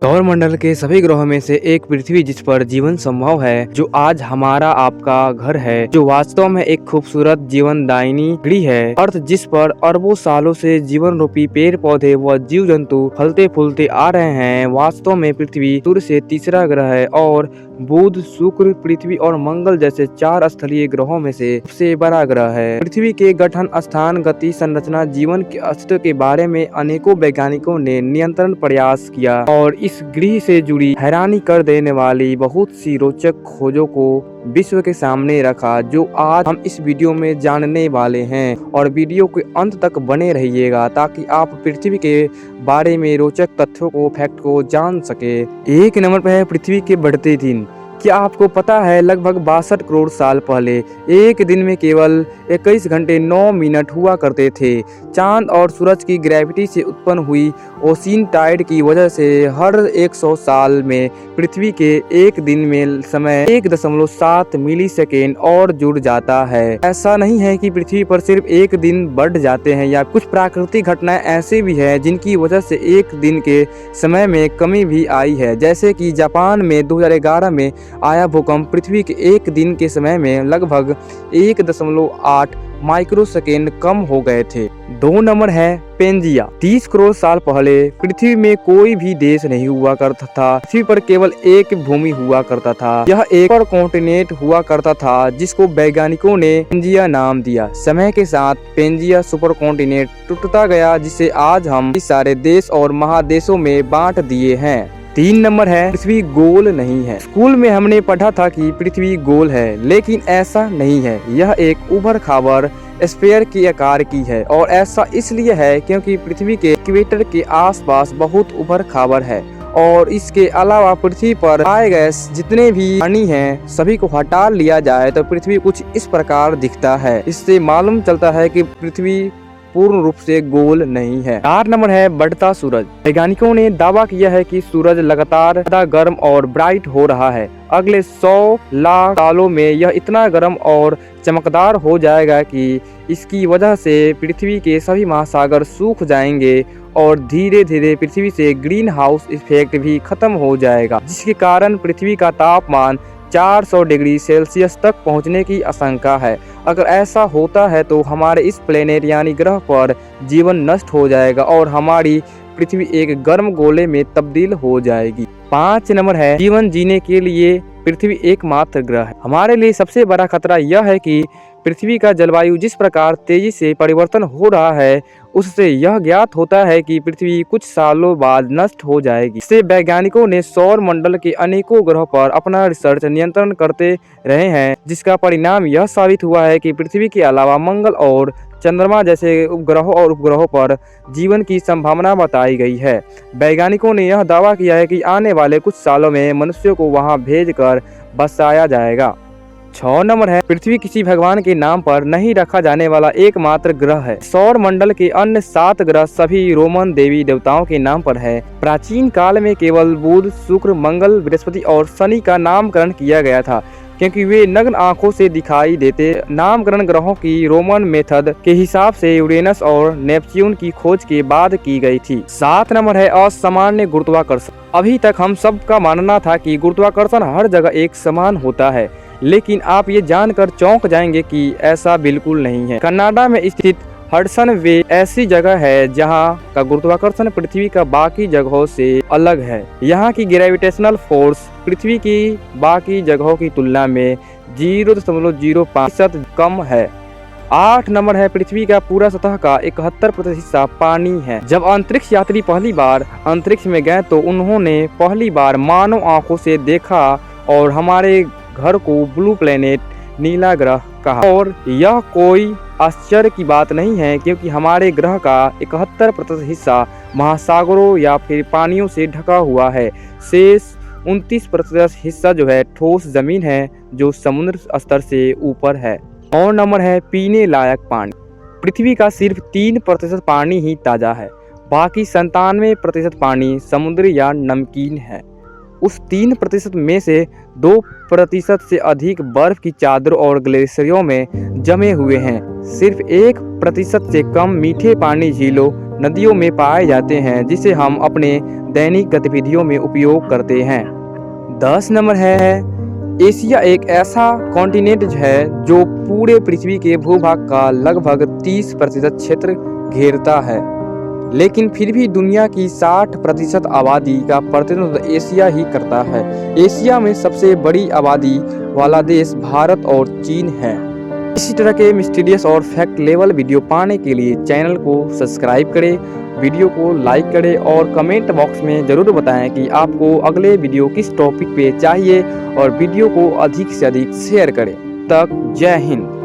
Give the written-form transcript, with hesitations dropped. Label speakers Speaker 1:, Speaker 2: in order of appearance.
Speaker 1: सौरमंडल के सभी ग्रहों में से एक पृथ्वी जिस पर जीवन संभव है, जो आज हमारा आपका घर है, जो वास्तव में एक खूबसूरत जीवनदायिनी गृह है। अर्थ जिस पर अरबों सालों से जीवन रूपी पेड़ पौधे व जीव जंतु फलते फूलते आ रहे हैं, वास्तव में पृथ्वी सूर्य से तीसरा ग्रह है और बुध, शुक्र, पृथ्वी और मंगल जैसे 4 स्थलीय ग्रहों में से सबसे बड़ा ग्रह है। पृथ्वी के गठन, स्थान, गति, संरचना, जीवन के अस्तित्व के बारे में अनेकों वैज्ञानिकों ने निरंतर प्रयास किया और इस गृह से जुड़ी हैरानी कर देने वाली बहुत सी रोचक खोजों को विश्व के सामने रखा, जो आज हम इस वीडियो में जानने वाले हैं। और वीडियो के अंत तक बने रहिएगा ताकि आप पृथ्वी के बारे में रोचक तथ्यों को, फैक्ट को जान सके। एक नंबर पर है पृथ्वी के बढ़ते दिन। क्या आपको पता है लगभग 62 करोड़ साल पहले एक दिन में केवल 21 घंटे 9 मिनट हुआ करते थे। चांद और सूरज की ग्रेविटी से उत्पन्न हुई ओशिन टाइड की वजह से हर 100 साल में पृथ्वी के एक दिन में समय 1.7 मिली सेकेंड और जुड़ जाता है। ऐसा नहीं है कि पृथ्वी पर सिर्फ एक दिन बढ़ जाते हैं, या कुछ प्राकृतिक घटनाएं ऐसी भी है जिनकी वजह से एक दिन के समय में कमी भी आई है। जैसे कि जापान में 2011 में आया भूकंप पृथ्वी के एक दिन के समय में लगभग 1.8 माइक्रोसेकेंड कम हो गए थे। 2 नंबर है पेंजिया। 30 करोड़ साल पहले पृथ्वी में कोई भी देश नहीं हुआ करता था। पृथ्वी पर केवल एक भूमि हुआ करता था। यह एक और कॉन्टिनेंट हुआ करता था जिसको वैज्ञानिकों ने पेंजिया नाम दिया। समय के साथ पेंजिया सुपर कॉन्टिनेंट टूटता गया, जिसे आज हम सारे देश और महादेशों में बांट दिए हैं। 3 नंबर है पृथ्वी गोल नहीं है। स्कूल में हमने पढ़ा था कि पृथ्वी गोल है, लेकिन ऐसा नहीं है। यह एक उभर खाबर स्फीयर के आकार की है और ऐसा इसलिए है क्योंकि पृथ्वी के इक्वेटर के आसपास बहुत उभर खाबर है। और इसके अलावा पृथ्वी पर पाए गए जितने भी प्राणी हैं, सभी को हटा लिया जाए तो पृथ्वी कुछ इस प्रकार दिखता है। इससे मालूम चलता है कि पृथ्वी पूर्ण रूप से गोल नहीं है। 4 नंबर है बढ़ता सूरज। वैज्ञानिकों ने दावा किया है कि सूरज लगातार ज्यादा गर्म और ब्राइट हो रहा है। अगले 100 लाख सालों में यह इतना गर्म और चमकदार हो जाएगा कि इसकी वजह से पृथ्वी के सभी महासागर सूख जाएंगे और धीरे धीरे पृथ्वी से ग्रीन हाउस इफेक्ट भी खत्म हो जाएगा, जिसके कारण पृथ्वी का तापमान 400 डिग्री सेल्सियस तक पहुंचने की आशंका है। अगर ऐसा होता है तो हमारे इस प्लेनेट यानी ग्रह पर जीवन नष्ट हो जाएगा और हमारी पृथ्वी एक गर्म गोले में तब्दील हो जाएगी। 5 नंबर है जीवन जीने के लिए पृथ्वी एकमात्र ग्रह है। हमारे लिए सबसे बड़ा खतरा यह है कि पृथ्वी का जलवायु जिस प्रकार तेजी से परिवर्तन हो रहा है, उससे यह ज्ञात होता है कि पृथ्वी कुछ सालों बाद नष्ट हो जाएगी। इससे वैज्ञानिकों ने सौर मंडल के अनेकों ग्रहों पर अपना रिसर्च नियंत्रण करते रहे हैं, जिसका परिणाम यह साबित हुआ है कि पृथ्वी के अलावा मंगल और चंद्रमा जैसे उपग्रहों और उपग्रहों पर जीवन की संभावना बताई गई है। वैज्ञानिकों ने यह दावा किया है कि आने वाले कुछ सालों में मनुष्यों को वहां भेजकर बसाया जाएगा। 6 नंबर है पृथ्वी किसी भगवान के नाम पर नहीं रखा जाने वाला एकमात्र ग्रह है। सौर मंडल के अन्य 7 ग्रह सभी रोमन देवी देवताओं के नाम पर है। प्राचीन काल में केवल बुध, शुक्र, मंगल, बृहस्पति और शनि का नामकरण किया गया था, क्योंकि वे नग्न आंखों से दिखाई देते। नामकरण ग्रहों की रोमन मेथड के हिसाब से यूरेनस और नेपच्यून की खोज के बाद की गई थी। 7 नंबर है असामान्य गुरुत्वाकर्षण। अभी तक हम सब का मानना था कि गुरुत्वाकर्षण हर जगह एक समान होता है, लेकिन आप ये जानकर चौंक जाएंगे कि ऐसा बिल्कुल नहीं है। कनाडा में स्थित हडसन वे ऐसी जगह है जहां का गुरुत्वाकर्षण पृथ्वी का बाकी जगहों से अलग है। यहाँ की ग्रेविटेशनल फोर्स पृथ्वी की बाकी जगहों की तुलना में 0.05% कम है। 8 नंबर है पृथ्वी का पूरा सतह का 71% हिस्सा पानी है। जब अंतरिक्ष यात्री पहली बार अंतरिक्ष में गए तो उन्होंने पहली बार मानव आंखों से देखा और हमारे घर को ब्लू प्लेनेट, नीला ग्रह कहा। और यह कोई आश्चर्य की बात नहीं है, क्योंकि हमारे ग्रह का 71% हिस्सा महासागरों या फिर पानियों से ढका हुआ है। शेष 29% हिस्सा जो है ठोस जमीन है, जो समुद्र स्तर से ऊपर है। और नंबर है पीने लायक पानी। पृथ्वी का सिर्फ 3% पानी ही ताजा है, बाकी 97% पानी समुद्री या नमकीन है। उस 3% में से 2% से अधिक बर्फ की चादरों और ग्लेशियरों में जमे हुए हैं। सिर्फ 1% से कम मीठे पानी झीलों, नदियों में पाए जाते हैं, जिसे हम अपने दैनिक गतिविधियों में उपयोग करते हैं। 10 नंबर है, एशिया एक ऐसा कॉन्टिनेंट है जो पूरे पृथ्वी के भूभाग का लगभग 30% क्षेत्र घेरता है, लेकिन फिर भी दुनिया की 60% आबादी का प्रतिनिधित्व एशिया ही करता है। एशिया में सबसे बड़ी आबादी वाला देश भारत और चीन है। इसी तरह के मिस्टीरियस और फैक्ट लेवल वीडियो पाने के लिए चैनल को सब्सक्राइब करें, वीडियो को लाइक करें और कमेंट बॉक्स में ज़रूर बताएं कि आपको अगले वीडियो किस टॉपिक पे चाहिए और वीडियो को अधिक से अधिक शेयर करें। तब तक जय हिंद।